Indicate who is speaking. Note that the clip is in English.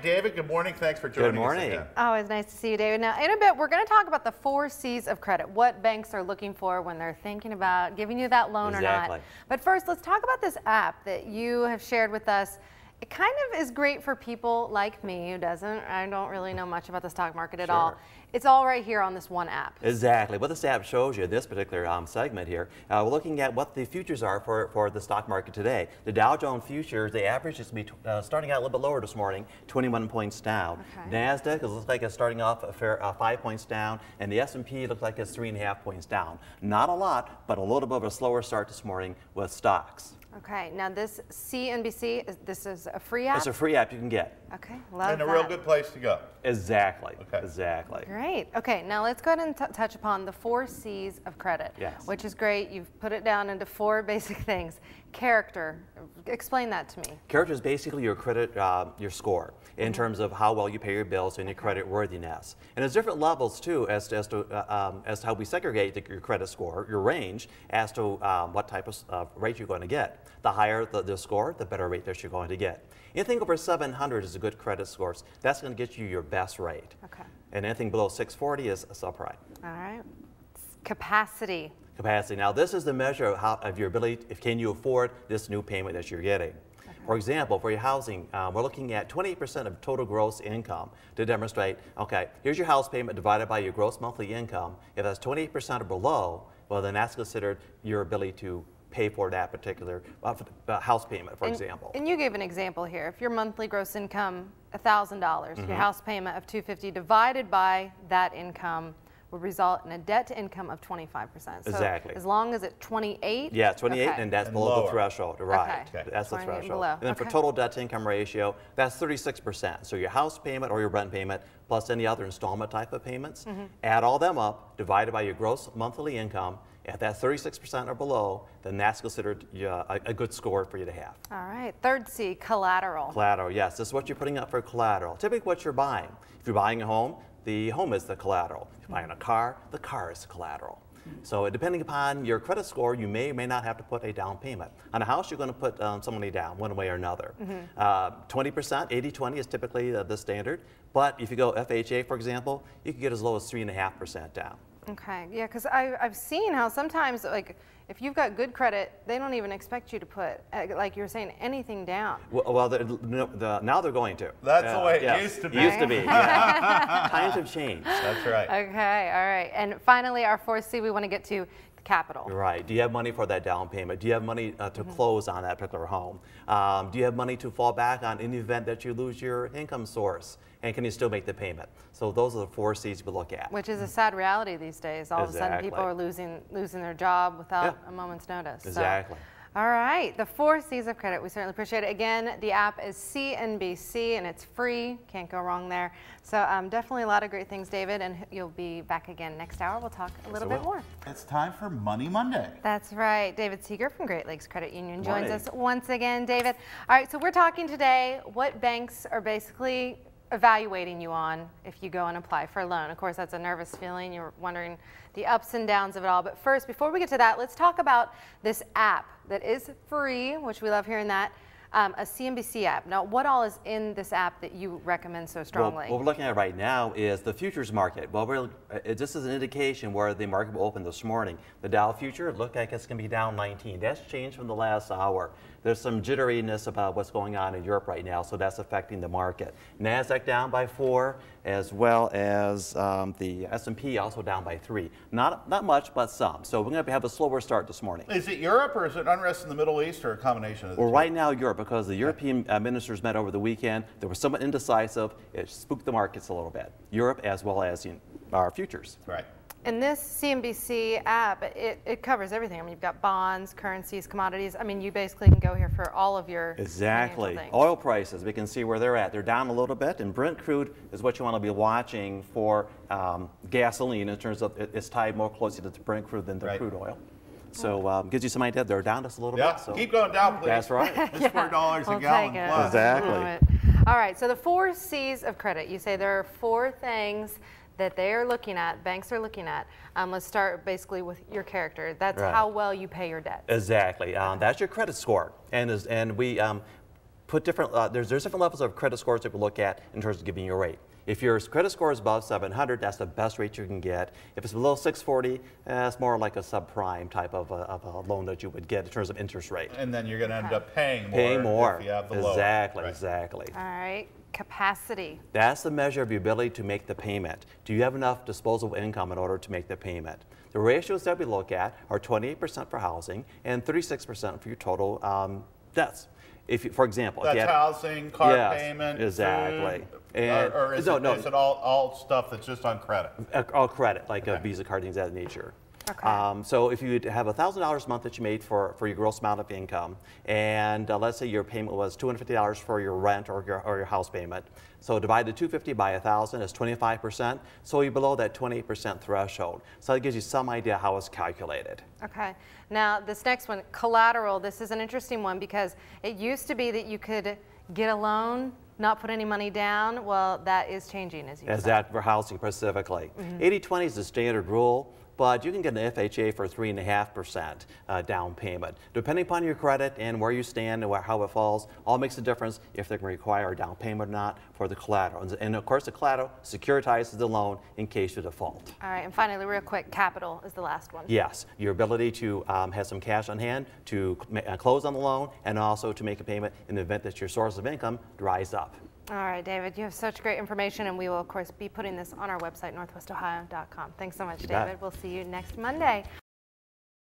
Speaker 1: David, good morning. Thanks for joining us again.
Speaker 2: Always nice to see you, David. Now, in a bit, we're going to talk about the 4 C's of credit, what banks are looking for when they're thinking about giving you that loan or not. But first, let's talk about this app that you have shared with us. It kind of is great for people like me who I don't really know much about the stock market at all. It's all right here on this one app.
Speaker 3: Exactly. What this app shows you, this particular segment here, we're looking at what the futures are for the stock market today. The Dow Jones futures, the average is going to be starting out a little bit lower this morning, 21 points down. NASDAQ looks like it's starting off 5 points down, and the S&P looks like it's 3.5 points down. Not a lot, but a little bit of a slower start this morning with stocks.
Speaker 2: Okay, now this CNBC, this is a free app?
Speaker 3: It's a free app you can get.
Speaker 2: Okay, love
Speaker 1: and a real good place to go.
Speaker 3: Exactly, exactly.
Speaker 2: Great, okay, now let's go ahead and touch upon the 4 C's of credit, which is great. You've put it down into 4 basic things. Character, explain that to me.
Speaker 3: Character is basically your credit, your score, in terms of how well you pay your bills and your credit worthiness. And there's different levels too as to how we segregate your credit score, your range, as to what type of rate you're going to get. The higher the score, the better rate that you're going to get. Anything over 700 is a good credit score. That's going to get you your best rate.
Speaker 2: Okay.
Speaker 3: And anything below 640 is a subprime.
Speaker 2: All right. Capacity.
Speaker 3: Capacity. Now, this is the measure of your ability, can you afford this new payment that you're getting. For example, for your housing, we're looking at 28% of total gross income to demonstrate, okay, here's your house payment divided by your gross monthly income. If that's 28% or below, well, then that's considered your ability to pay for that particular house payment, for example. And you gave an example here. If your monthly gross income, $1,000, your house payment of $250 divided by that income would result in a debt to income of 25%. So exactly.
Speaker 2: As long as it's 28?
Speaker 3: Yeah, 28, and that's below the threshold, right.
Speaker 2: Okay.
Speaker 3: That's the threshold. And then for total debt to income ratio, that's 36%. So your house payment or your rent payment plus any other installment type of payments, add all them up, divided by your gross monthly income. If that's 36% or below, then that's considered a good score for you to have. All right. Third C, collateral. Collateral, yes. This is what you're putting up for collateral. Typically what you're buying. If you're buying a home, the home is the collateral. If you're buying a car, the car is collateral. So depending upon your credit score, you may or may not have to put a down payment. On a house, you're going to put some money down one way or another. 20%, 80-20 is typically the standard. But if you go FHA, for example, you can get as low as 3.5% down. Okay, yeah, because I've seen how sometimes, like, if you've got good credit, they don't even expect you to put, like you were saying, anything down. Well, now they're going to.
Speaker 1: That's the way it used to be.
Speaker 3: Used to be, yeah. Times have changed.
Speaker 1: That's right.
Speaker 2: Okay, all right. And finally, our 4th C, we want to get to capital.
Speaker 3: Right. Do you have money for that down payment? Do you have money to close on that particular home? Do you have money to fall back on in the event that you lose your income source? And can you still make the payment? So those are the 4 C's we look at. Which is a sad reality these days. All of a sudden people are losing their job without a moment's notice. Exactly. So, all right, the 4 C's of credit. We certainly appreciate it. Again, the app is CNBC and it's free. Can't go wrong there. So definitely a lot of great things, David, and you'll be back again next hour. We'll talk a little bit more.
Speaker 1: It's time for Money Monday.
Speaker 2: That's right. David Seeger from Great Lakes Credit Union joins us once again. David, all right, so we're talking today what banks are basically evaluating you on if you go and apply for a loan. Of course, that's a nervous feeling. You're wondering the ups and downs of it all. But first, before we get to that, let's talk about this app that is free, which we love hearing that, a CNBC app. Now, what all is in this app that you recommend so strongly?
Speaker 3: Well, what we're looking at right now is the futures market. Well, this is an indication where the market will open this morning. The Dow future looked like it's going to be down 19. That's changed from the last hour. There's some jitteriness about what's going on in Europe right now, so that's affecting the market. NASDAQ down by 4, as well as the S&P also down by 3. Not much, but some. So we're going to have a slower start this morning.
Speaker 1: Is it Europe, or is it unrest in the Middle East, or a combination of the two?
Speaker 3: Well, right now Europe, because the European ministers met over the weekend. They were somewhat indecisive. It spooked the markets a little bit. Europe as well as our futures.
Speaker 1: Right.
Speaker 2: And this CNBC app, it covers everything. I mean, you've got bonds, currencies, commodities. I mean, you basically can go here for all of your
Speaker 3: exactly. Oil prices, we can see where they're at. They're down a little bit, and Brent crude is what you want to be watching for gasoline in terms of it's tied more closely to the Brent crude than the crude oil. So gives you some idea. They're down just a little bit. So.
Speaker 1: Keep going down, please.
Speaker 3: That's right.
Speaker 1: It's $4 a gallon plus.
Speaker 3: Exactly.
Speaker 2: All right, so the 4 C's of credit. You say there are 4 things that they are looking at, banks are looking at. Let's start basically with your character. That's how well you pay your debt.
Speaker 3: Exactly. That's your credit score. And we put different, there's different levels of credit scores that we look at in terms of giving you a rate. If your credit score is above 700, that's the best rate you can get. If it's below 640, it's more like a subprime type of a loan that you would get in terms of interest rate.
Speaker 1: And then you're going to end up paying
Speaker 3: more
Speaker 1: if you have the lower.
Speaker 3: Exactly,
Speaker 1: Right.
Speaker 3: exactly.
Speaker 2: All right, capacity.
Speaker 3: That's the measure of your ability to make the payment. Do you have enough disposable income in order to make the payment? The ratios that we look at are 28% for housing and 36% for your total debts. If you, for example,
Speaker 1: that's
Speaker 3: if you had,
Speaker 1: housing, car
Speaker 3: yes,
Speaker 1: payment,
Speaker 3: exactly.
Speaker 1: food,
Speaker 3: And
Speaker 1: or is it all stuff that's just on credit?
Speaker 3: All credit, like
Speaker 1: Okay.
Speaker 3: a Visa card, things of that nature.
Speaker 2: Okay.
Speaker 3: So if you have $1,000 a month that you made for your gross amount of income, and let's say your payment was $250 for your rent or your house payment, so divide the $250 by 1,000 is 25%, so you're below that 28% threshold. So that gives you some idea how it's calculated.
Speaker 2: Okay. Now, this next one, collateral, this is an interesting one because it used to be that you could get a loan, not put any money down. Well, that is changing, as you said.
Speaker 3: That for housing specifically. 80-20 is the standard rule, but you can get an FHA for 3.5% down payment. Depending upon your credit and where you stand and how it falls, all makes a difference if they can require a down payment or not for the collateral. And of course, the collateral securitizes the loan in case you default.
Speaker 2: All right, and finally, real quick, capital is the last one.
Speaker 3: Yes, your ability to have some cash on hand to close on the loan and also to make a payment in the event that your source of income dries up.
Speaker 2: All right, David, you have such great information, and we will, of course, be putting this on our website, northwestohio.com. Thanks so much, David. We'll see you next Monday.